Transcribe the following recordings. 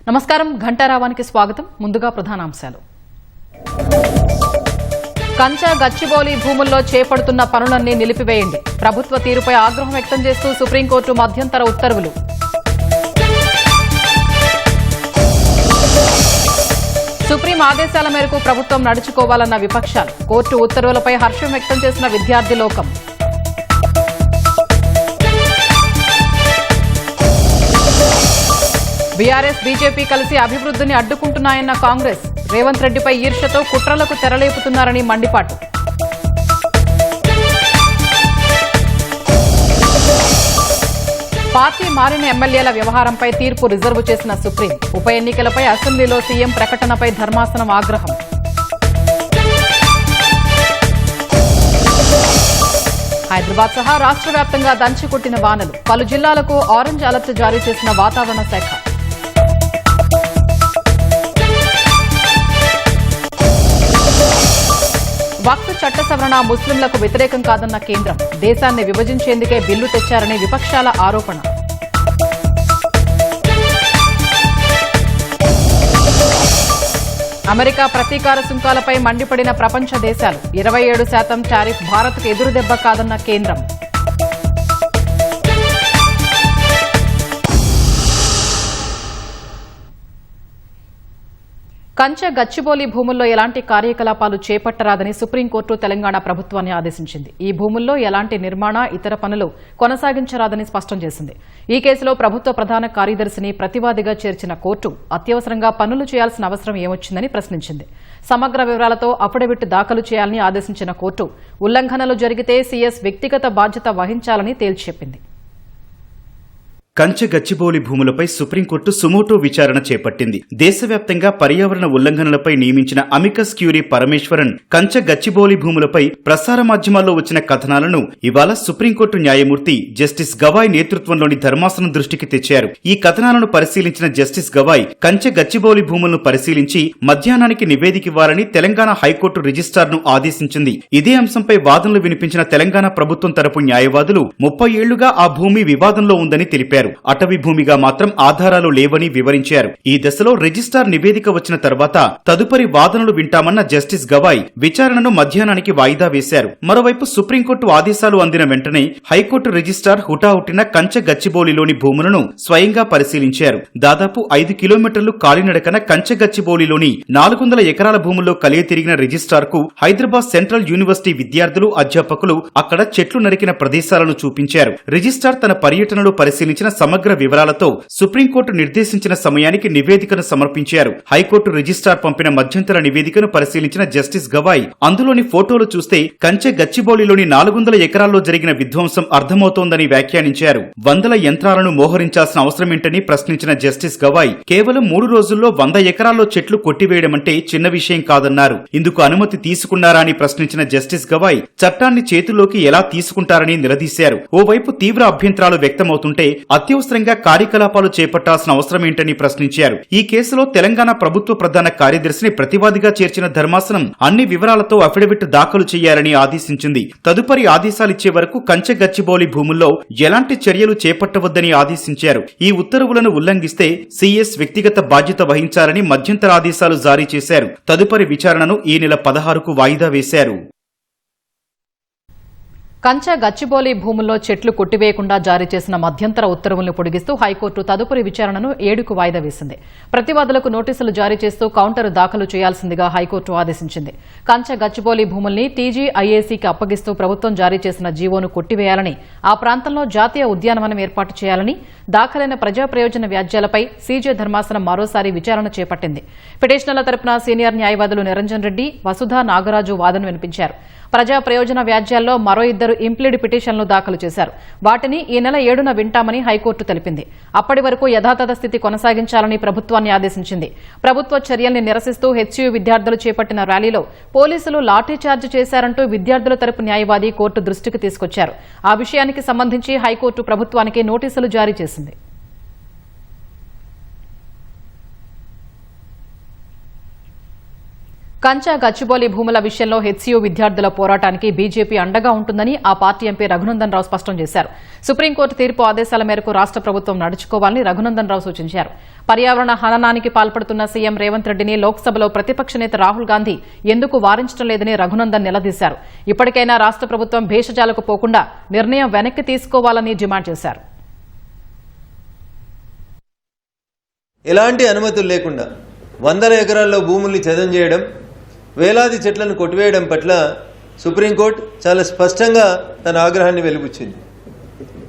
నమస్కారం ఘంటారావానికి స్వాగతం. ముందుగా ప్రధానాంశాలు. కంచ గచ్చిబౌలి భూముల్లో చేపడుతున్న పనులన్నీ నిలిపివేయండి. ప్రభుత్వ తీరుపై ఆగ్రహం వ్యక్తం చేస్తూ సుప్రీంకోర్టు మధ్యంతర ఉత్తర్వులు. సుప్రీం ఆదేశాల మేరకు ప్రభుత్వం నడుచుకోవాలన్న విపక్షాలు. కోర్టు ఉత్తర్వులపై హర్షం వ్యక్తం చేసిన విద్యార్థి లోకం. బీఆర్ఎస్ బీజేపీ కలిసి అభివృద్ధిని అడ్డుకుంటున్నాయన్న కాంగ్రెస్. రేవంత్ రెడ్డిపై ఈర్ష్యతో కుట్రలకు తెరలేపుతున్నారని మండిపాటు. పార్టీ మారిన ఎమ్మెల్యేల వ్యవహారంపై తీర్పు రిజర్వు చేసిన సుప్రీం. ఉప ఎన్నికలపై అసెంబ్లీలో సీఎం ప్రకటనపై ధర్మాసనం ఆగ్రహం. హైదరాబాద్ సహా రాష్ట్ర వ్యాప్తంగా దంచికొట్టిన వానలు. పలు జిల్లాలకు ఆరెంజ్ అలర్ట్ జారీ చేసిన వాతావరణ శాఖ. వక్ఫ్ చట్ట సవరణ ముస్లింలకు వ్యతిరేకం కాదన్న కేంద్రం. దేశాన్ని విభజించేందుకే బిల్లు తెచ్చారని విపక్షాల ఆరోపణ. అమెరికా ప్రతీకార సుంకాలపై మండిపడిన ప్రపంచ దేశాలు. 27% టారిఫ్ భారత్కు ఎదురుదెబ్బ కాదన్న కేంద్రం. కంచ గచ్చిబౌలి భూముల్లో ఎలాంటి కార్యకలాపాలు చేపట్టరాదని సుప్రీంకోర్టు తెలంగాణ ప్రభుత్వాన్ని ఆదేశించింది. ఈ భూముల్లో ఎలాంటి నిర్మాణ ఇతర పనులు కొనసాగించరాదని స్పష్టం చేసింది. ఈ కేసులో ప్రభుత్వ ప్రధాన కార్యదర్శిని ప్రతివాదిగా చేర్చిన కోర్టు అత్యవసరంగా పనులు చేయాల్సిన అవసరం ఏమొచ్చిందని ప్రశ్నించింది. సమగ్ర వివరాలతో అఫిడవిట్ దాఖలు చేయాలని ఆదేశించిన కోర్టు ఉల్లంఘనలు జరిగితే సీఎస్ వ్యక్తిగత బాధ్యత వహించాలని తేల్చిచెప్పింది. కంచ గచ్చిబౌలి భూములపై సుప్రీంకోర్టు సుమోటో విచారణ చేపట్టింది. దేశవ్యాప్తంగా పర్యావరణ ఉల్లంఘనలపై నియమించిన అమికస్ క్యూరీ పరమేశ్వరన్ కంచ గచ్చిబౌలి భూములపై ప్రసార మాధ్యమాల్లో వచ్చిన కథనాలను ఇవాళ సుప్రీంకోర్టు న్యాయమూర్తి జస్టిస్ గవాయ్ నేతృత్వంలోని ధర్మాసనం దృష్టికి తెచ్చారు. ఈ కథనాలను పరిశీలించిన జస్టిస్ గవాయ్ కంచ గచ్చిబౌలి భూములను పరిశీలించి మధ్యాహ్నానికి నివేదికివ్వాలని తెలంగాణ హైకోర్టు రిజిస్ట్రార్ను ఆదేశించింది. ఇదే అంశంపై వాదనలు వినిపించిన తెలంగాణ ప్రభుత్వం తరపు న్యాయవాదులు 30 ఏళ్లుగా ఆ భూమి వివాదంలో ఉందని తెలిపారు. అటవీ భూమిగా మాత్రం ఆధారాలు లేవని వివరించారు. ఈ దశలో రిజిస్ట్రార్ నివేదిక వచ్చిన తర్వాత తదుపరి వాదనలు వింటామన్న జస్టిస్ గవాయ్ విచారణను మధ్యాహ్నానికి వాయిదా వేశారు. మరోవైపు సుప్రీంకోర్టు ఆదేశాలు అందిన వెంటనే హైకోర్టు రిజిస్ట్రార్ హుటాహుటిన కంచ గచ్చిబౌలిలోని భూములను స్వయంగా పరిశీలించారు. దాదాపు 5 కిలోమీటర్లు కాలినడకన కంచ గచ్చిబౌలిలోని 400 ఎకరాల భూముల్లో కలియ తిరిగిన రిజిస్ట్రార్ కు హైదరాబాద్ సెంట్రల్ యూనివర్సిటీ విద్యార్థులు అధ్యాపకులు అక్కడ చెట్లు నరికిన ప్రదేశాలను చూపించారు. రిజిస్ట్రార్ తన పర్యటనలో పరిశీలించిన సమగ్ర వివరాలతో సుప్రీంకోర్టు నిర్దేశించిన సమయానికి నివేదికను సమర్పించారు. హైకోర్టు రిజిస్ట్రార్ పంపిన మధ్యంతర నివేదికను పరిశీలించిన జస్టిస్ గవాయ్ అందులోని ఫోటోలు చూస్తే కంచె గచ్చిబౌలిలోని 400 ఎకరాల్లో జరిగిన విధ్వంసం అర్థమవుతోందని వ్యాఖ్యానించారు. వందల యంత్రాలను మోహరించాల్సిన అవసరమేంటని ప్రశ్నించిన జస్టిస్ గవాయ్ కేవలం 3 రోజుల్లో 100 ఎకరాల్లో చెట్లు కొట్టివేయడమంటే చిన్న విషయం కాదన్నారు. ఇందుకు అనుమతి తీసుకున్నారా అని ప్రశ్నించిన జస్టిస్ గవాయ్ చట్టాన్ని చేతుల్లోకి ఎలా తీసుకుంటారని నిలదీశారు. ఓవైపు తీవ్ర అభ్యంతరాలు వ్యక్తమవుతుంటే అత్యవసరంగా కార్యకలాపాలు చేపట్టాల్సిన అవసరమేంటని ప్రశ్నించారు. ఈ కేసులో తెలంగాణ ప్రభుత్వ ప్రధాన కార్యదర్శిని ప్రతివాదిగా చేర్చిన ధర్మాసనం అన్ని వివరాలతో అఫిడవిట్ దాఖలు చేయాలని ఆదేశించింది. తదుపరి ఆదేశాలిచ్చే వరకు కంచె గచ్చిబౌలి భూముల్లో ఎలాంటి చర్యలు చేపట్టవద్దని ఆదేశించారు. ఈ ఉత్తర్వులను ఉల్లంఘిస్తే సీఎస్ వ్యక్తిగత బాధ్యత వహించాలని మధ్యంతర ఆదేశాలు జారీ చేశారు. తదుపరి విచారణను ఈ నెల 16కు వాయిదా వేశారు. కంచ గచ్చిబౌలి భూముల్లో చెట్లు కొట్టివేయకుండా జారీ చేసిన మధ్యంతర ఉత్తర్వులను పొడిగిస్తూ హైకోర్టు తదుపరి విచారణను 7కు వాయిదా వేసింది. ప్రతివాదులకు నోటీసులు జారీ చేస్తూ కౌంటర్ దాఖలు చేయాల్సిందిగా హైకోర్టు ఆదేశించింది. కంచ గచ్చిబౌలి భూముల్ని టీజీఐఏసీకి అప్పగిస్తూ ప్రభుత్వం జారీ చేసిన జీవోను కొట్టివేయాలని, ఆ ప్రాంతంలో జాతీయ ఉద్యానవనం ఏర్పాటు చేయాలని దాఖలైన ప్రజా ప్రయోజన వ్యాజ్యాలపై సీజే ధర్మాసనం మరోసారి విచారణ చేపట్టింది. పిటిషనర్ల తరపున సీనియర్ న్యాయవాదులు నిరంజన్ రెడ్డి, వసుధా నాగరాజు వాదన వినిపించారు. ప్రజా ప్రయోజన వ్యాజ్యాల్లో మరో 2 ఇంప్లీడ్ పిటిషన్లు దాఖలు చేశారు. వాటిని ఈ నెల 7న వింటామని హైకోర్టు తెలిపింది. అప్పటి వరకు యథాతథ స్థితి కొనసాగించాలని ప్రభుత్వాన్ని ఆదేశించింది. ప్రభుత్వ చర్యల్ని నిరసిస్తూ హెచ్యూ విద్యార్థులు చేపట్టిన ర్యాలీలో పోలీసులు లాఠీచార్జ్ చేశారంటూ విద్యార్థుల తరపు న్యాయవాది కోర్టు దృష్టికి తీసుకొచ్చారు. ఆ విషయానికి సంబంధించి హైకోర్టు ప్రభుత్వానికి నోటీసులు జారీ చేసింది. కంచ గచ్చిబౌలి భూముల విషయంలో హెచ్సీయూ విద్యార్థుల పోరాటానికి బీజేపీ అండగా ఉంటుందని ఆ పార్టీ ఎంపీ రఘునందన్ రావు స్పష్టం చేశారు. సుప్రీంకోర్టు తీర్పు ఆదేశాల మేరకు రాష్ట ప్రభుత్వం నడుచుకోవాలని రఘునందన్ రావు సూచించారు. పర్యావరణ హననానికి పాల్పడుతున్న సీఎం రేవంత్ రెడ్డిని లోక్సభలో ప్రతిపక్ష నేత రాహుల్ గాంధీ ఎందుకు వారించడం లేదని రఘునందన్ నిలదీశారు. ఇప్పటికైనా రాష్ట ప్రభుత్వం భేషజాలకు పోకుండా నిర్ణయం వెనక్కి తీసుకోవాలని డిమాండ్ చేశారు. ఎలాంటి అనుమతులు లేకుండా వందల ఎకరాల్లో భూముల్ని చదం చేయడం, వేలాది చెట్లను కొట్టివేయడం పట్ల సుప్రీంకోర్టు చాలా స్పష్టంగా తన ఆగ్రహాన్ని వెలిబుచ్చింది.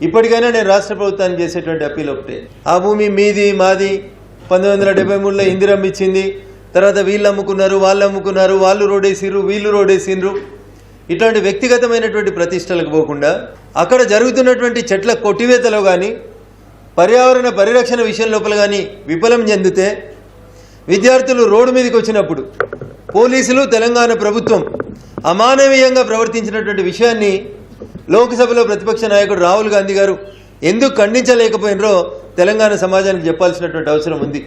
ఇప్పటికైనా నేను రాష్ట్ర ప్రభుత్వానికి చేసేటువంటి అప్పీల్ ఒకటే, ఆ భూమి మీది మాది 1973లో ఇందిరమ్మ ఇచ్చింది, తర్వాత వీళ్ళు అమ్ముకున్నారు, వాళ్ళు రోడేసిర్రు, వీళ్ళు రోడేసిర్రు, ఇట్లాంటి వ్యక్తిగతమైనటువంటి ప్రతిష్టలకు పోకుండా అక్కడ జరుగుతున్నటువంటి చెట్ల కొట్టివేతలో కానీ పర్యావరణ పరిరక్షణ విషయం లోపల కానీ విఫలం చెందితే విద్యార్థులు రోడ్డు మీదకి వచ్చినప్పుడు పోలీసులు తెలంగాణ ప్రభుత్వం అమానవీయంగా ప్రవర్తించినటువంటి విషయాన్ని లోక్సభలో ప్రతిపక్ష నాయకుడు రాహుల్ గాంధీ గారు ఎందుకు ఖండించలేకపోయినరో తెలంగాణ సమాజానికి చెప్పాల్సినటువంటి అవసరం ఉంది.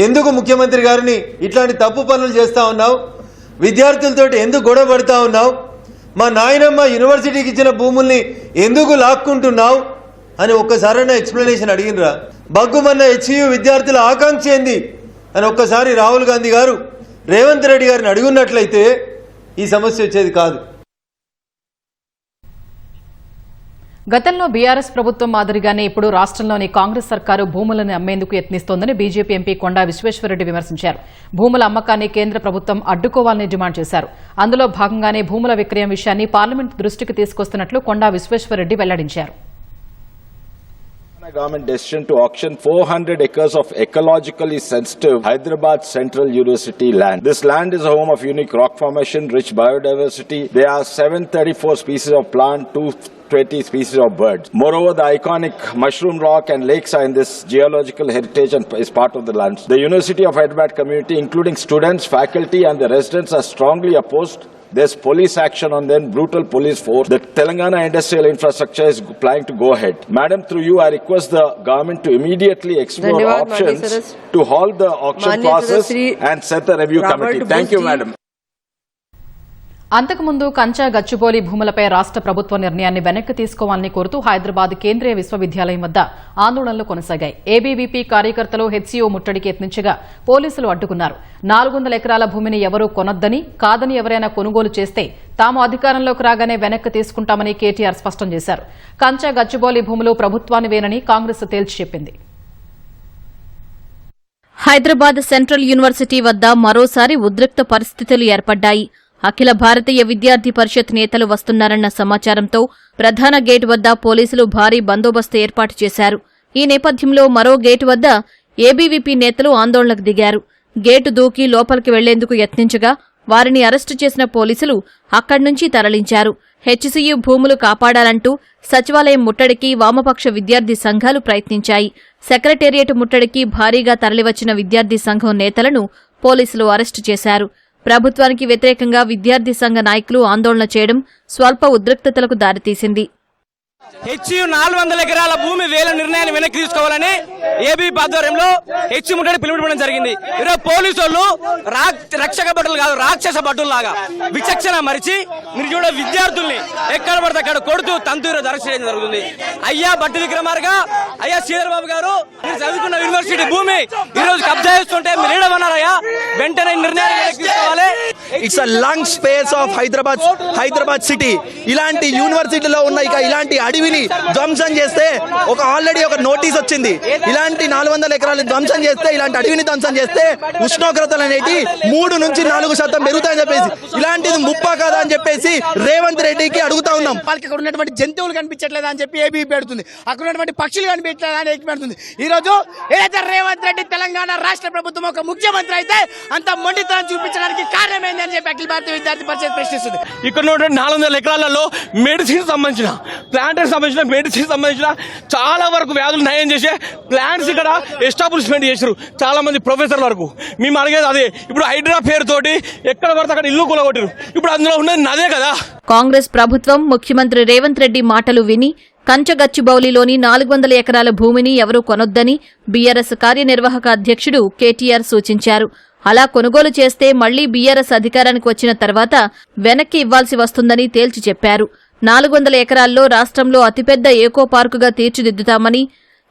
ఎందుకు ముఖ్యమంత్రి గారిని ఇట్లాంటి తప్పు పనులు చేస్తా ఉన్నావు, విద్యార్థులతో ఎందుకు గొడవ పడతా ఉన్నావు, మా నాయనమ్మ యూనివర్సిటీకి ఇచ్చిన భూముల్ని ఎందుకు లాక్కుంటున్నావు అని ఒక్కసారైనా ఎక్స్ప్లెనేషన్ అడిగినరా? బగ్గుమన్న హెచ్సీయూ విద్యార్థుల ఆకాంక్ష ఏంది అని ఒక్కసారి రాహుల్ గాంధీ గారు రేవంత్ రెడ్డి గారిని అడుగున్నట్లయితే ఈ సమస్య వచ్చేది కాదు. గతంలో బీఆర్ఎస్ ప్రభుత్వం మాదిరిగానే ఇప్పుడు రాష్ట్రంలోని కాంగ్రెస్ సర్కారు భూములను అమ్మేందుకు యత్నిస్తోందని బీజేపీ ఎంపీ కొండా విశ్వేశ్వరరెడ్డి విమర్శించారు. భూముల అమ్మకాన్ని కేంద్ర ప్రభుత్వం అడ్డుకోవాలని డిమాండ్ చేశారు. అందులో భాగంగానే భూముల విక్రయం విషయాన్ని పార్లమెంట్ దృష్టికి తీసుకొస్తున్నట్లు కొండా విశ్వేశ్వరరెడ్డి వెల్లడించారు. Government decision to auction 400 acres of ecologically sensitive Hyderabad Central University land. This land is a home of unique rock formation, rich biodiversity. There are 734 species of plant, 220 species of birds. Moreover, the iconic mushroom rock and lakes are in this geological heritage and is part of the land. The University of Hyderabad community, including students, faculty and the residents, are strongly opposed. There's police action on them, brutal police force. The Telangana industrial infrastructure is planning to go ahead. Madam, through you, I request the government to immediately explore options to halt the auction process and set a review committee. Thank you, madam. అంతకుముందు కంచ గచ్చిబౌలి భూములపై రాష్ట ప్రభుత్వ నిర్ణయాన్ని వెనక్కి తీసుకోవాలని కోరుతూ హైదరాబాద్ కేంద్రీయ విశ్వవిద్యాలయం వద్ద ఆందోళనలు కొనసాగాయి. ఏబీవీపీ కార్యకర్తలు హెచ్సీయూ ముట్టడికి యత్నించగా పోలీసులు అడ్డుకున్నారు. 400 ఎకరాల భూమిని ఎవరూ కొనొద్దని, కాదని ఎవరైనా కొనుగోలు చేస్తే తాము అధికారంలోకి రాగానే వెనక్కి తీసుకుంటామని కేటీఆర్ స్పష్టం చేశారు. కంచ గచ్చిబౌలి భూములు ప్రభుత్వానివేనని కాంగ్రెస్ తేల్చి చెప్పింది. హైదరాబాద్ సెంట్రల్ యూనివర్సిటీ వద్ద మరోసారి ఉద్రిక్త పరిస్థితులు ఏర్పడ్డాయి. అఖిల భారతీయ విద్యార్థి పరిషత్ నేతలు వస్తున్నారన్న సమాచారంతో ప్రధాన గేటు వద్ద పోలీసులు భారీ బందోబస్తు ఏర్పాటు చేశారు. ఈ నేపథ్యంలో మరో గేటు వద్ద ఏబీవీపీ నేతలు ఆందోళనకు దిగారు. గేటు దూకి లోపలికి వెళ్లేందుకు యత్నించగా వారిని అరెస్టు చేసిన పోలీసులు అక్కడి నుంచి తరలించారు. హెచ్సీయూ భూములు కాపాడాలంటూ సచివాలయం ముట్టడికి వామపక్ష విద్యార్థి సంఘాలు ప్రయత్నించాయి. సెక్రటేరియట్ ముట్టడికి భారీగా తరలివచ్చిన విద్యార్థి సంఘం నేతలను పోలీసులు అరెస్టు చేశారు. ప్రభుత్వానికి వ్యతిరేకంగా విద్యార్థి సంఘ నాయకులు ఆందోళన చేయడం స్వల్ప ఉద్రిక్తతలకు దారితీసింది. హెచ్సీయూ 400 ఎకరాల భూమి వేల నిర్ణయాన్ని వెనక్కి తీసుకోవాలని ఏబీ ఆధ్వర్యంలో హెచ్సీయూ ముట్టడి పిలుపునివ్వడం జరిగింది. ఈరోజు పోలీసు వాళ్ళు రక్షక భటులు కాదు, రాక్షస భటులు లాగా విచక్షణ మరిచి మీరు చూడ విద్యార్థుల్ని ఎక్కడ పడితే అక్కడ కొడుతూ తంతు ఈరోజు అరెస్ట్ చేయడం జరుగుతుంది. అయ్యా భట్టి విక్రమార్క, అయ్యా శ్రీధర్ బాబు గారు, మీరు చదువుకున్న యూనివర్సిటీ భూమి ఈ రోజు కబ్జా చేస్తుంటే మీరు ఏడమన్నారయ్యా, వెంటనే నిర్ణయాన్ని వెనక్కి తీసుకోవాలి. It's a lung space of Hyderabad city. ఇలాంటి యూనివర్సిటీలో ఉన్న ఇలాంటి అడవిని ధ్వంసం చేస్తే ఆల్రెడీ ఒక నోటీస్ వచ్చింది. ఇలాంటి 400 ఎకరాలు ధ్వంసం చేస్తే, ఇలాంటి అడవిని ధ్వంసం చేస్తే ఉష్ణోగ్రతలు అనేవి 3 నుంచి 4% పెరుగుతాయని చెప్పేసి, ఇలాంటిది ముప్పా కాదా అని చెప్పేసి రేవంత్ రెడ్డికి అడుగుతా ఉన్నాం. వాళ్ళకి అక్కడ ఉన్నటువంటి జంతువులు కనిపించట్లేదా అని చెప్పి ఏబీ పెడుతుంది, అక్కడ ఉన్నటువంటి పక్షులు కనిపించట్లేదా అని ఏబీ పెడుతుంది. ఈ రోజు ఏదైతే రేవంత్ రెడ్డి తెలంగాణ రాష్ట్ర ప్రభుత్వం ఒక ముఖ్యమంత్రి అయితే అంత మొండితనం చూపించడానికి కారణమైంది అని చెప్పి అఖిల భారతీయ విద్యార్థి పరిషత్ ప్రశ్నిస్తుంది. ఇక్కడ ఉన్నటువంటి 400 ఎకరాలలో మెడిసిన్ సంబంధించిన ప్లాంట్ సంబంధించిన మెడిసిన్ సంబంధించిన చాలా వరకు వ్యాధులు నయం చేసే ప్లాంట్స్ ఇక్కడ ఎస్టాబ్లిష్మెంట్ చేశారు చాలా మంది ప్రొఫెసర్ల వరకు. మేము అడిగేది అదే. ఇప్పుడు హైడ్రా పేరుతోటి ఎక్కడ పడితే అక్కడ ఇల్లు కూలగొట్టారు. ఇప్పుడు అందులో ఉన్నది నదే కదా. కాంగ్రెస్ ప్రభుత్వం ముఖ్యమంత్రి రేవంత్ రెడ్డి మాటలు విని కంచగచ్చిబౌలిలోని 400 ఎకరాల భూమిని ఎవరూ కొనొద్దని బీఆర్ఎస్ కార్యనిర్వాహక అధ్యక్షుడు కేటీఆర్ సూచించారు. అలా కొనుగోలు చేస్తే మళ్లీ బీఆర్ఎస్ అధికారానికి వచ్చిన తర్వాత వెనక్కి ఇవ్వాల్సి వస్తుందని తేల్చి చెప్పారు. 400 ఎకరాల్లో రాష్ట్రంలో అతిపెద్ద ఏకో పార్కుగా తీర్చిదిద్దుతామని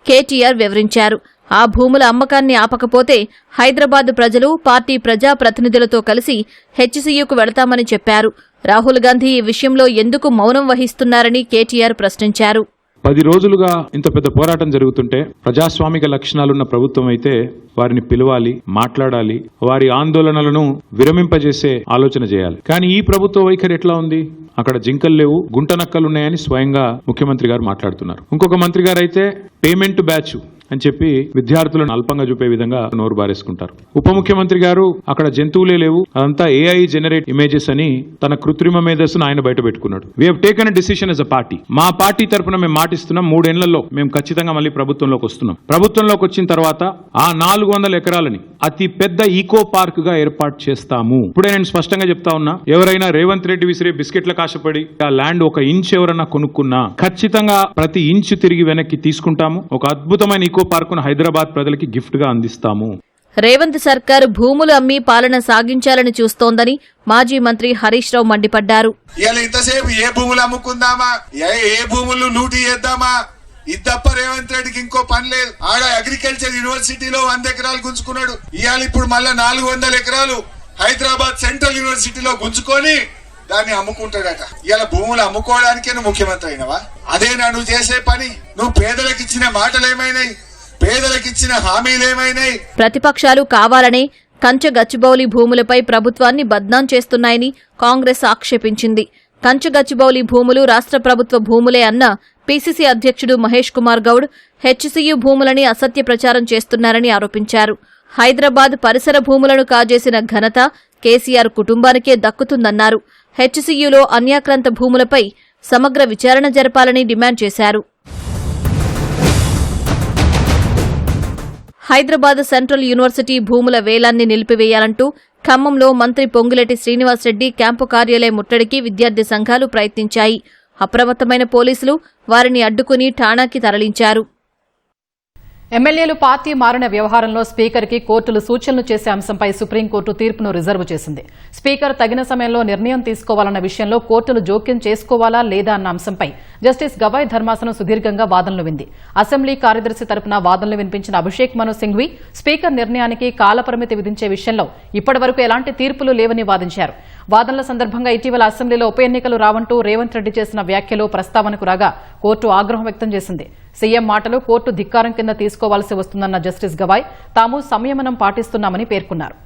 కేటీఆర్ వివరించారు. ఆ భూముల అమ్మకాన్ని ఆపకపోతే హైదరాబాద్ ప్రజలు పార్టీ ప్రజా ప్రతినిధులతో కలిసి హెచ్సీయూకు వెళతామని చెప్పారు. రాహుల్ గాంధీ ఈ విషయంలో ఎందుకు మౌనం వహిస్తున్నారని కేటీఆర్ ప్రశ్నించారు. 10 రోజులుగా ఇంత పెద్ద పోరాటం జరుగుతుంటే ప్రజాస్వామిక లక్షణాలున్న ప్రభుత్వం అయితే వారిని పిలవాలి, మాట్లాడాలి, వారి ఆందోళనలను విరమింపజేసే ఆలోచన చేయాలి. కానీ ఈ ప్రభుత్వ వైఖరి ఎట్లా ఉంది? అక్కడ జింకలు లేవు, గుంటనక్కలున్నాయని స్వయంగా ముఖ్యమంత్రి గారు మాట్లాడుతున్నారు. ఇంకొక మంత్రి గారు అయితే పేమెంట్ బ్యాచ్ అని చెప్పి విద్యార్థులను అల్పంగా చూపే విధంగా నోరు బారేసుకుంటారు. ఉప ముఖ్యమంత్రి గారు అక్కడ జంతువులే లేవు, అదంతా ఏఐ జనరేట్ ఇమేజెస్ అని తన కృత్రిమ మేధస్సును ఆయన బయట పెట్టుకున్నాడు. We have taken a decision as a party. మా పార్టీ తరఫున మేము మాటిస్తున్నాం, 3 ఏళ్లలో మేము ఖచ్చితంగా మళ్ళీ ప్రభుత్వంలోకి వస్తున్నాం. ప్రభుత్వంలోకి వచ్చిన తర్వాత ఆ 400 ఎకరాలని అతి పెద్ద ఈకో పార్క్ గా ఏర్పాటు చేస్తాము. ఇప్పుడే నేను స్పష్టంగా చెప్తా ఉన్నా, ఎవరైనా రేవంత్ రెడ్డి విసిరే బిస్కెట్ల కాశపడి ఆ ల్యాండ్ 1 ఇంచ్ ఎవరన్నా కొనుక్కున్నా ఖచ్చితంగా ప్రతి ఇంచు తిరిగి వెనక్కి తీసుకుంటాము. ఒక అద్భుతమైన ఈకో పార్కును హైదరాబాద్ ప్రజలకి గిఫ్ట్ గా అందిస్తాము. రేవంత్ సర్కారు భూములు అమ్మి పాలన సాగించాలని చూస్తోందని మాజీ మంత్రి హరీష్ రావు మండిపడ్డారు. ఇంతసేపు ఏ భూములు అమ్ముకుందామా, ఏ భూములు లూటీ చేద్దామా, ఇది తప్ప రేవంత్ రెడ్డికి ఇంకో పని లేదు. ఆడ అగ్రికల్చర్ యూనివర్సిటీలో 100 ఎకరాలు గుంజుకున్నాడు. ఇవాళ ఇప్పుడు మళ్ళా 400 ఎకరాలు హైదరాబాద్ సెంట్రల్ యూనివర్సిటీలో గుంజుకొని దాన్ని అమ్ముకుంటాడట. ఇలా భూములు అమ్ముకోవడానికే నువ్వు ముఖ్యమంత్రి అయినవా? అదేనా నువ్వు చేసే పని? నువ్వు పేదలకు ఇచ్చిన మాటలేమైనాయి? పేదలకిచ్చిన హామీలేమైనాయి? ప్రతిపక్షాలు కావాలనే కంచె గచ్చిబౌలి భూములపై ప్రభుత్వాన్ని బద్నాం చేస్తున్నాయని కాంగ్రెస్ ఆక్షేపించింది. కంచె గచ్చిబౌలి భూములు రాష్ట్ర ప్రభుత్వ భూములే అన్న పీసీసీ అధ్యక్షుడు మహేష్ కుమార్ గౌడ్ హెచ్సీయూ భూములని అసత్య ప్రచారం చేస్తున్నారని ఆరోపించారు. హైదరాబాద్ పరిసర భూములను కాజేసిన ఘనత కేసీఆర్ కుటుంబానికే దక్కుతుందన్నారు. హెచ్సీయూలో అన్యాక్రాంత భూములపై సమగ్ర విచారణ జరపాలని డిమాండ్ చేశారు. హైదరాబాద్ సెంట్రల్ యూనివర్సిటీ భూముల వేలాన్ని నిలిపివేయాలంటూ ఖమ్మంలో మంత్రి పొంగులేటి శ్రీనివాసరెడ్డి క్యాంపు కార్యాలయ ముట్టడికి విద్యార్థి సంఘాలు ప్రయత్నించాయి. అప్రమత్తమైన పోలీసులు వారిని అడ్డుకుని ఠాణాకి తరలించారు. ఎమ్మెల్యేలు పార్టీ మారిన వ్యవహారంలో స్పీకర్కి కోర్టులు సూచనలు చేసే అంశంపై సుప్రీంకోర్టు తీర్పును రిజర్వ్ చేసింది. స్పీకర్ తగిన సమయంలో నిర్ణయం తీసుకోవాలన్న విషయంలో కోర్టులు జోక్యం చేసుకోవాలా లేదా అన్న అంశంపై జస్టిస్ గవాయ్ ధర్మాసనం సుదీర్ఘంగా వాదనలు వింది. అసెంబ్లీ కార్యదర్శి తరపున వాదనలు వినిపించిన అభిషేక్ మను సింఘ్వి స్పీకర్ నిర్ణయానికి కాలపరిమితి విధించే విషయంలో ఇప్పటివరకు ఎలాంటి తీర్పులు లేవని వాదించారు. వాదనల సందర్భంగా ఇటీవల అసెంబ్లీలో ఉప ఎన్నికలు రావంటూ రేవంత్ రెడ్డి చేసిన వ్యాఖ్యలు ప్రస్తావనకు రాగా కోర్టు ఆగ్రహం వ్యక్తం చేసింది. సీఎం మాటలు కోర్టు ధిక్కారం కింద తీసుకోవాల్సి వస్తుందన్న జస్టిస్ గవాయ్ తాము సంయమనం పాటిస్తున్నామని పేర్కొన్నారు.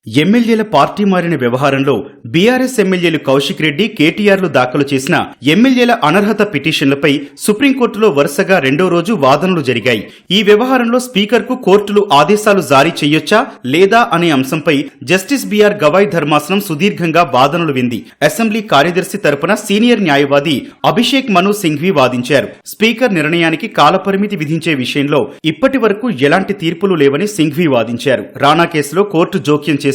ఎమ్మెల్యేల పార్టీ మారిన వ్యవహారంలో బీఆర్ఎస్ ఎమ్మెల్యేలు కౌశిక్ రెడ్డి, కేటీఆర్లు దాఖలు చేసిన ఎమ్మెల్యేల అనర్హత పిటిషన్లపై సుప్రీంకోర్టులో వరుసగా 2వ రోజు వాదనలు జరిగాయి. ఈ వ్యవహారంలో స్పీకర్కు కోర్టులు ఆదేశాలు జారీ చేయొచ్చా లేదా అనే అంశంపై జస్టిస్ బీఆర్ గవాయ్ ధర్మాసనం సుదీర్ఘంగా వాదనలు వింది. అసెంబ్లీ కార్యదర్శి తరపున సీనియర్ న్యాయవాది అభిషేక్ మను సింఘ్వి వాదించారు. స్పీకర్ నిర్ణయానికి కాలపరిమితి విధించే విషయంలో ఇప్పటి వరకు ఎలాంటి తీర్పులు లేవని సింఘ్వి వాదించారు. రాణా కేసులో కోర్టు జోక్యం చేసుకుని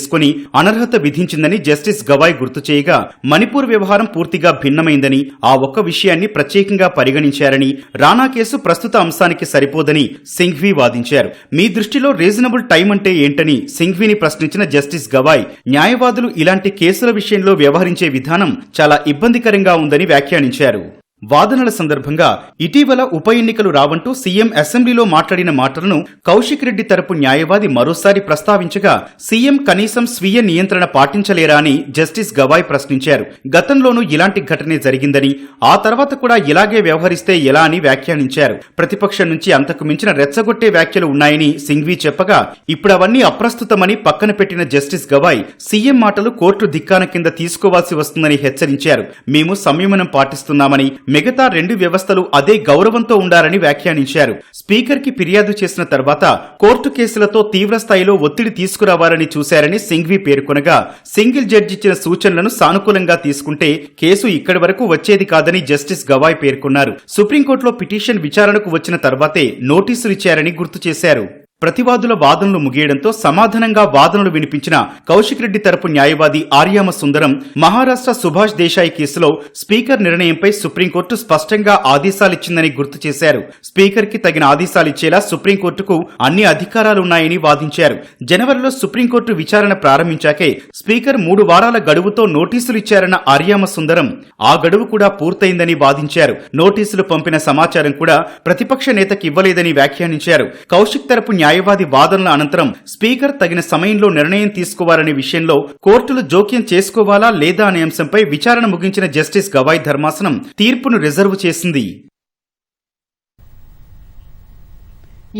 అనర్హత విధించిందని జస్టిస్ గవాయ్ గుర్తు చేయగా, మణిపూర్ వ్యవహారం పూర్తిగా భిన్నమైందని, ఆ ఒక్క విషయాన్ని ప్రత్యేకంగా పరిగణించారని, రాణా కేసు ప్రస్తుత అంశానికి సరిపోదని సింఘ్వి వాదించారు. మీ దృష్టిలో రీజనబుల్ టైం అంటే ఏంటని సింఘ్విని ప్రశ్నించిన జస్టిస్ గవాయ్, న్యాయవాదులు ఇలాంటి కేసుల విషయంలో వ్యవహరించే విధానం చాలా ఇబ్బందికరంగా ఉందని వ్యాఖ్యానించారు. వాదనల సందర్భంగా ఇటీవల ఉప ఎన్నికలు రావంటూ సీఎం అసెంబ్లీలో మాట్లాడిన మాటలను కౌశిక్ రెడ్డి తరపు న్యాయవాది మరోసారి ప్రస్తావించగా, సీఎం కనీసం స్వీయ నియంత్రణ పాటించలేరా అని జస్టిస్ గవాయ్ ప్రశ్నించారు. గతంలోనూ ఇలాంటి ఘటనే జరిగిందని, ఆ తర్వాత కూడా ఇలాగే వ్యవహరిస్తే ఎలా అని వ్యాఖ్యానించారు. ప్రతిపక్షం నుంచి అంతకు మించిన రెచ్చగొట్టే వ్యాఖ్యలు ఉన్నాయని సింఘ్వి చెప్పగా, ఇప్పుడవన్నీ అప్రస్తుతమని పక్కన పెట్టిన జస్టిస్ గవాయ్ సీఎం మాటలు కోర్టు ధిక్కాన కింద తీసుకోవాల్సి వస్తుందని హెచ్చరించారు. మేము సంయమనం పాటిస్తున్నామని, మిగతా 2 వ్యవస్థలు అదే గౌరవంతో ఉండాలని వ్యాఖ్యానించారు. స్పీకర్ కి ఫిర్యాదు చేసిన తర్వాత కోర్టు కేసులతో తీవ్ర స్థాయిలో ఒత్తిడి తీసుకురావాలని చూశారని సింఘ్వి పేర్కొనగా, సింగిల్ జడ్జి ఇచ్చిన సూచనలను సానుకూలంగా తీసుకుంటే కేసు ఇక్కడి వరకు వచ్చేది కాదని జస్టిస్ గవాయ్ పేర్కొన్నారు. సుప్రీంకోర్టులో పిటిషన్ విచారణకు వచ్చిన తర్వాతే నోటీసులు ఇచ్చారని గుర్తు చేశారు. ప్రతివాదుల వాదనలు ముగియడంతో సమాధానంగా వాదనలు వినిపించిన కౌశిక్ రెడ్డి తరపు న్యాయవాది ఆర్యామ సుందరం మహారాష్ట్ర సుభాష్ దేశాయ్ కేసులో స్పీకర్ నిర్ణయంపై సుప్రీంకోర్టు స్పష్టంగా ఆదేశాలిచ్చిందని గుర్తు చేశారు. స్పీకర్ కి తగిన ఆదేశాలిచ్చేలా సుప్రీంకోర్టుకు అన్ని అధికారాలున్నాయని వాదించారు. జనవరిలో సుప్రీంకోర్టు విచారణ ప్రారంభించాకే స్పీకర్ 3 వారాల గడువుతో నోటీసులు ఇచ్చారన్న ఆర్యామ సుందరం ఆ గడువు కూడా పూర్తయిందని వాదించారు. నోటీసులు పంపిన సమాచారం కూడా ప్రతిపక్ష నేతకి ఇవ్వలేదని వ్యాఖ్యానించారు. కౌశిక్ తరపు న్యాయవాది వాదనల అనంతరం స్పీకర్ తగిన సమయంలో నిర్ణయం తీసుకోవాలనే విషయంలో కోర్టులు జోక్యం చేసుకోవాలా లేదా అనే అంశంపై విచారణ ముగించిన జస్టిస్ గవాయ్ ధర్మాసనం తీర్పును రిజర్వ్ చేసింది.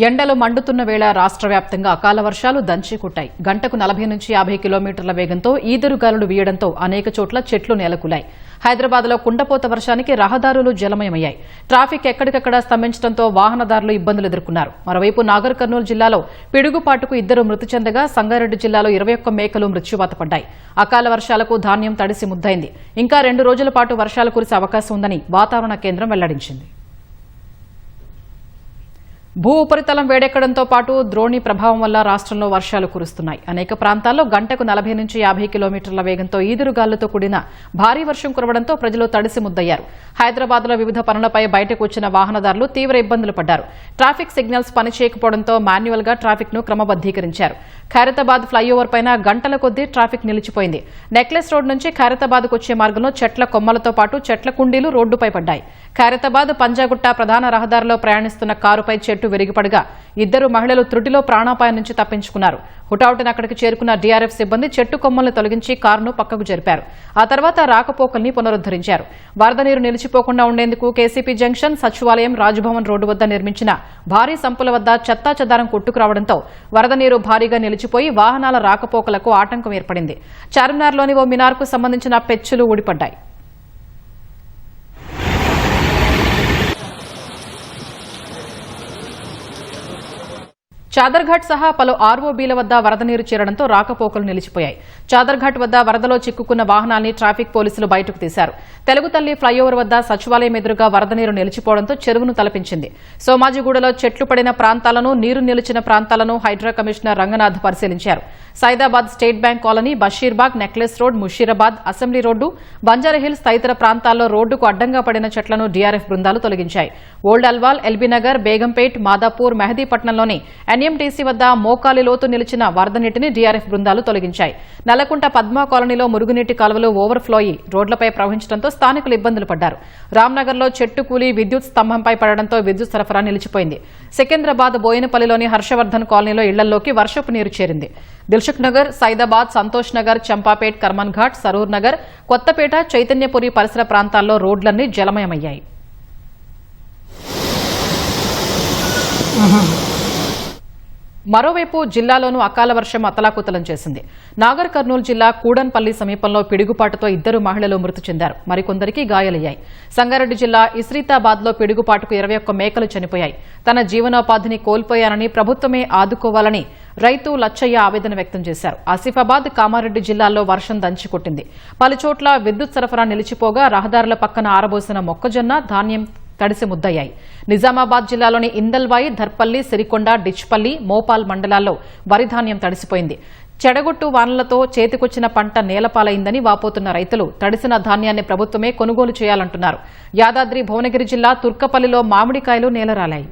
ఎండలు మండుతున్న వేళ రాష్ట్ర వ్యాప్తంగా అకాల వర్షాలు దంచికొట్టాయి. గంటకు 40 నుంచి 50 కిలోమీటర్ల వేగంతో ఈదురుగాలులు వీయడంతో అనేక చోట్ల చెట్లు నేలకూలాయి. హైదరాబాద్లో కుండపోత వర్షానికి రహదారులు జలమయమయ్యాయి. ట్రాఫిక్ ఎక్కడికక్కడ స్తంభించడంతో వాహనదారులు ఇబ్బందులు ఎదుర్కొన్నారు. మరోవైపు నాగర్ కర్నూలు జిల్లాలో పిడుగుపాటుకు 2 మృతి చెందగా సంగారెడ్డి జిల్లాలో 21 మేకలు మృత్యువాత పడ్డాయి. అకాల వర్షాలకు ధాన్యం తడిసి ముద్దైంది. ఇంకా 2 రోజుల పాటు వర్షాలు కురిసే అవకాశం ఉందని వాతావరణ కేంద్రం వెల్లడించింది. భూ ఉపరితలం వేడెక్కడంతో పాటు ద్రోణి ప్రభావం వల్ల రాష్ట్రంలో వర్షాలు కురుస్తున్నాయి. అనేక ప్రాంతాల్లో గంటకు 40 నుంచి 50 కిలోమీటర్ల వేగంతో ఈదురుగాలులతో కూడిన భారీ వర్షం కురవడంతో ప్రజలు తడిసి ముద్దయ్యారు. హైదరాబాద్లో వివిధ పనులపై బయటకు వచ్చిన వాహనదారులు తీవ్ర ఇబ్బందులు పడ్డారు. ట్రాఫిక్ సిగ్నల్స్ పనిచేయకపోవడంతో మాన్యువల్ గా ట్రాఫిక్ ను క్రమబద్దీకరించారు. ఖైరతాబాద్ ఫ్లైఓవర్ పైన గంటల కొద్దీ ట్రాఫిక్ నిలిచిపోయింది. నెక్లెస్ రోడ్ నుంచి ఖైరతాబాద్కు వచ్చే మార్గంలో చెట్ల కొమ్మలతో పాటు చెట్ల కుండీలు రోడ్డుపై పడ్డాయి. ఖైరతాబాద్ పంజాగుట్ట ప్రధాన రహదారిలో ప్రయాణిస్తున్న కారుపై చెట్టు విరిగిపడగా 2 మహిళలు త్రుటిలో ప్రాణాపాయం నుంచి తప్పించుకున్నారు. హుటాహుటిన అక్కడికి చేరుకున్న డీఆర్ఎఫ్ సిబ్బంది చెట్టు కొమ్మల్ని తొలగించి కారును పక్కకు జరిపారు. ఆ తర్వాత రాకపోకల్ని పునరుద్దరించారు. వరద నీరు నిలిచిపోకుండా ఉండేందుకు కేసీపీ జంక్షన్, సచివాలయం, రాజ్భవన్ రోడ్డు వద్ద నిర్మించిన భారీ సంపుల వద్ద చెత్తా చెదారం కొట్టుకురావడంతో వరద నీరు భారీగా నిలిచిపోయి వాహనాల రాకపోకలకు ఆటంకం ఏర్పడింది. చార్మినార్లోని ఓ మినార్కు సంబంధించిన పెచ్చులు ఊడిపడ్డాయి. చాదర్ఘాట్ సహా పలు ఆర్ఓబీల వద్ద వరద నీరు చేరడంతో రాకపోకలు నిలిచిపోయాయి. చాదర్ఘాట్ వద్ద వరదలో చిక్కుకున్న వాహనాల్ని ట్రాఫిక్ పోలీసులు బయటకు తీశారు. తెలుగుతల్లి ఫ్లైఓవర్ వద్ద సచివాలయం ఎదురుగా వరద నీరు నిలిచిపోవడంతో చెరువును తలపించింది. సోమాజిగూడలో చెట్లు పడిన ప్రాంతాలను, నీరు నిలిచిన ప్రాంతాలను హైడ్రా కమిషనర్ రంగనాథ్ పరిశీలించారు. Saidabad state bank colony, Basheerbagh, necklace road, Musheerabad, assembly road, Banjara Hills తదితర ప్రాంతాల్లో రోడ్డుకు అడ్డంగా పడిన చెట్లను డీఆర్ఎఫ్ బృందాలు తొలగించాయి. ఓల్డ్ అల్వాల్, ఎల్బీనగర్, బేగంపేట్, మాదాపూర్, మెహదీపట్నంలోని ఎన్ఎంటీసీ వద్ద మోకాలి లోతు నిలిచిన వరద నీటిని డీఆర్ఎఫ్ బృందాలు తొలగించాయి. నల్లకుంట పద్మా కాలనీలో మురుగునీటి కాలువలు ఓవర్ఫ్లో అయి రోడ్లపై ప్రవహించడంతో స్థానికులు ఇబ్బందులు పడ్డారు. రామ్నగర్లో చెట్టు కూలి విద్యుత్ స్తంభంపై పడడంతో విద్యుత్ సరఫరా నిలిచిపోయింది. సికింద్రాబాద్ బోయినపల్లిలోని హర్షవర్ధన్ కాలనీలో ఇళ్లలోకి వర్షపు నీరు చేరింది. దిల్సుఖ్ నగర్, సైదాబాద్, సంతోష్ నగర్, చంపాపేట్, కర్మన్ ఘాట్, సరూర్ నగర్, కొత్తపేట, చైతన్యపురి పరిసర ప్రాంతాల్లో రోడ్లన్నీ జలమయమయ్యాయి. మరోవైపు జిల్లాలోనూ అకాల వర్షం అతలాకుతలం చేసింది. నాగర్ కర్నూలు జిల్లా కూడన్పల్లి సమీపంలో పిడుగుపాటుతో 2 మహిళలు మృతి చెందారు. మరికొందరికి గాయాలయ్యాయి. సంగారెడ్డి జిల్లా ఇస్రీతాబాద్లో పిడుగుపాటుకు 21 మేకలు చనిపోయాయి. తన జీవనోపాధిని కోల్పోయానని, ప్రభుత్వమే ఆదుకోవాలని రైతు లచ్చయ్య ఆవేదన వ్యక్తం చేశారు. ఆసిఫాబాద్, కామారెడ్డి జిల్లాల్లో వర్షం దంచికొట్టింది. పలుచోట్ల విద్యుత్ సరఫరా నిలిచిపోగా రహదారుల పక్కన ఆరబోసిన మొక్కజొన్న, ధాన్యం తడిసి ముద్దయ్యాయి. నిజామాబాద్ జిల్లాలోని ఇందల్వాయి, ధర్పల్లి, సిరికొండ, డిచ్పల్లి, మోపాల్ మండలాల్లో వరి ధాన్యం తడిసిపోయింది. చెడగొట్టు వానలతో చేతికొచ్చిన పంట నేలపాలైందని వాపోతున్న రైతులు తడిసిన ధాన్యాన్ని ప్రభుత్వమే కొనుగోలు చేయాలంటున్నారు. యాదాద్రి భువనగిరి జిల్లా తుర్కపల్లిలో మామిడికాయలు నేలరాలాయి.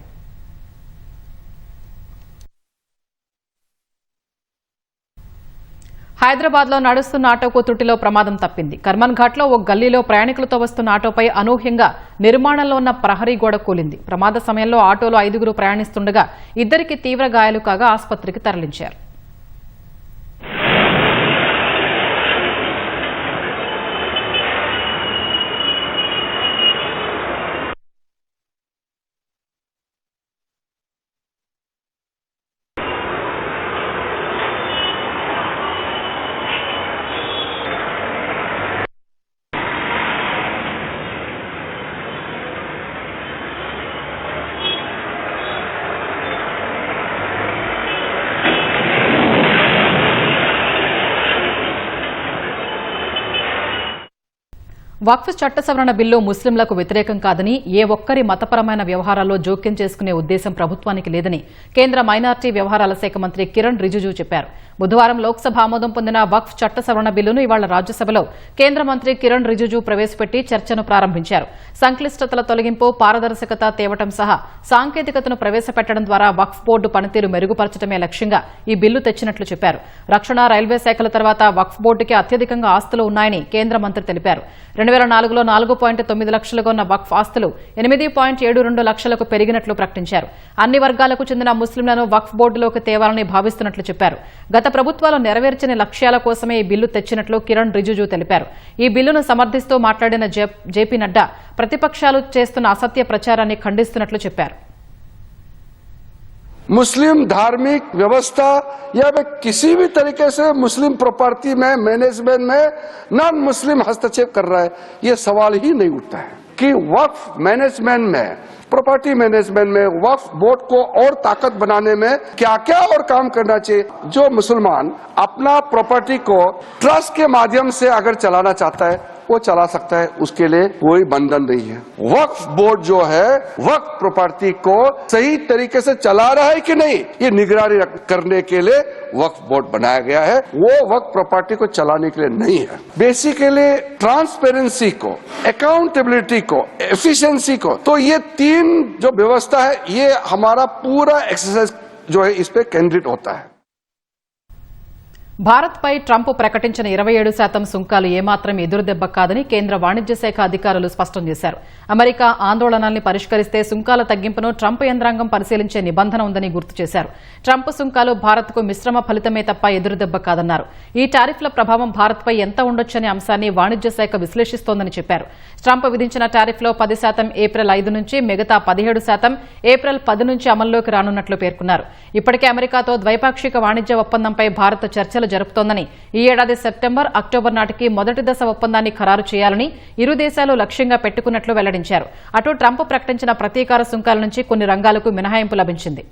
హైదరాబాద్లో నడుస్తున్న ఆటోకు త్రుటిలో ప్రమాదం తప్పింది. కర్మన్ ఘాట్లో ఓ గల్లీలో ప్రయాణికులతో వస్తున్న ఆటోపై అనూహ్యంగా నిర్మాణంలో ఉన్న ప్రహరీ గోడ కూలింది. ప్రమాద సమయంలో ఆటోలో 5 ప్రయాణిస్తుండగా 2కి తీవ్ర గాయాలు కాగా ఆసుపత్రికి తరలించారు. వక్ఫ్ చట్ట సవరణ బిల్లు ముస్లింలకు వ్యతిరేకం కాదని ఏ ఒక్కరి మతపరమైన వ్యవహారాల్లో జోక్యం చేసుకునే ఉద్దేశం ప్రభుత్వానికి లేదని కేంద్ర మైనార్టీ వ్యవహారాల శాఖ మంత్రి కిరణ్ రిజిజు చెప్పారు. బుధవారం లోక్సభ ఆమోదం పొందిన వక్ఫ్ చట్ట సవరణ బిల్లును ఇవాళ రాజ్యసభలో కేంద్ర మంత్రి కిరణ్ రిజిజు ప్రవేశపెట్టి చర్చను ప్రారంభించారు. సంక్లిష్టతల తొలగింపు, పారదర్శకత తేవటం సహా సాంకేతికతను ప్రవేశపెట్టడం ద్వారా వక్ఫ్ బోర్డు పనితీరు మెరుగుపరచడమే లక్ష్యంగా ఈ బిల్లు తెచ్చినట్లు చెప్పారు. రక్షణ, రైల్వే శాఖల తర్వాత వక్ఫ్ బోర్డుకి అత్యధికంగా ఆస్తులు ఉన్నాయని కేంద్ర మంత్రి తెలిపారు. 2004లో 4.9 లక్షలుగా ఉన్న వక్ఫ్ ఆస్తులు 8.72 లక్షలకు పెరిగినట్లు ప్రకటించారు. అన్ని వర్గాలకు చెందిన ముస్లింలను వక్ఫ్ బోర్డులోకి తేవాలని భావిస్తున్నట్లు చెప్పారు. గత ప్రభుత్వాలు నెరవేర్చని లక్ష్యాల కోసమే ఈ బిల్లు తెచ్చినట్లు కిరణ్ రిజిజు తెలిపారు. ఈ బిల్లును సమర్థిస్తూ మాట్లాడిన జేపీ నడ్డా ప్రతిపక్షాలు చేస్తున్న అసత్య ప్రచారాన్ని ఖండిస్తున్నట్లు చెప్పారు. मुस्लिम धार्मिक व्यवस्था या किसी भी तरीके से मुस्लिम प्रॉपर्टी में मैनेजमेंट में नॉन मुस्लिम हस्तक्षेप कर रहा है, ये सवाल ही नहीं उठता है कि वक्फ मैनेजमेंट में, प्रॉपर्टी मैनेजमेंट में, वक्फ बोर्ड को और ताकत बनाने में क्या क्या और काम करना चाहिए. जो मुसलमान अपना प्रॉपर्टी को ट्रस्ट के माध्यम से अगर चलाना चाहता है वो चला सकता है, उसके लिए कोई बंधन नहीं है. वक्फ बोर्ड जो है वक्फ प्रॉपर्टी को सही तरीके से चला रहा है कि नहीं, ये निगरानी करने के लिए वक्फ बोर्ड बनाया गया है. वो वक्फ प्रॉपर्टी को चलाने के लिए नहीं है. बेसिकली ट्रांसपेरेंसी को, अकाउंटेबिलिटी को, एफिशिएंसी को, तो ये तीन जो व्यवस्था है ये हमारा पूरा एक्सरसाइज जो है इस पे केंद्रित होता है. భారత్పై ట్రంప్ ప్రకటించిన 27% సుంకాలు ఏమాత్రం ఎదురుదెబ్బ కాదని కేంద్ర వాణిజ్య శాఖ అధికారులు స్పష్టం చేశారు. అమెరికా ఆందోళనల్ని పరిష్కరిస్తే సుంకాల తగ్గింపును ట్రంప్ యంత్రాంగం పరిశీలించే నిబంధన ఉందని గుర్తు చేశారు. ట్రంప్ సుంకాలు భారత్కు మిశ్రమ ఫలితమే తప్ప ఎదురుదెబ్బ కాదన్నారు. ఈ టారిఫ్ల ప్రభావం భారత్పై ఎంత ఉండొచ్చనే అంశాన్ని వాణిజ్య శాఖ విశ్లేషిస్తోందని చెప్పారు. ట్రంప్ విధించిన టారిఫ్లో 10% ఏప్రిల్ 5 నుంచి, మిగతా 17% ఏప్రిల్ 10 నుంచి అమల్లోకి రానున్నట్లు పేర్కొన్నారు. ఇప్పటికే అమెరికాతో ద్వైపాక్షిక వాణిజ్య ఒప్పందంపై భారత్ చర్చలు జరుపుతోందని, ఈ ఏడాది సెప్టెంబర్, అక్టోబర్ నాటికి మొదటి దశ ఒప్పందాన్ని ఖరారు చేయాలని ఇరు దేశాలు లక్ష్యంగా పెట్టుకున్నట్లు వెల్లడించారు. అటు ట్రంప్ ప్రకటించిన ప్రతీకార సుంకాల నుంచి కొన్ని రంగాలకు మినహాయింపు లభించింది.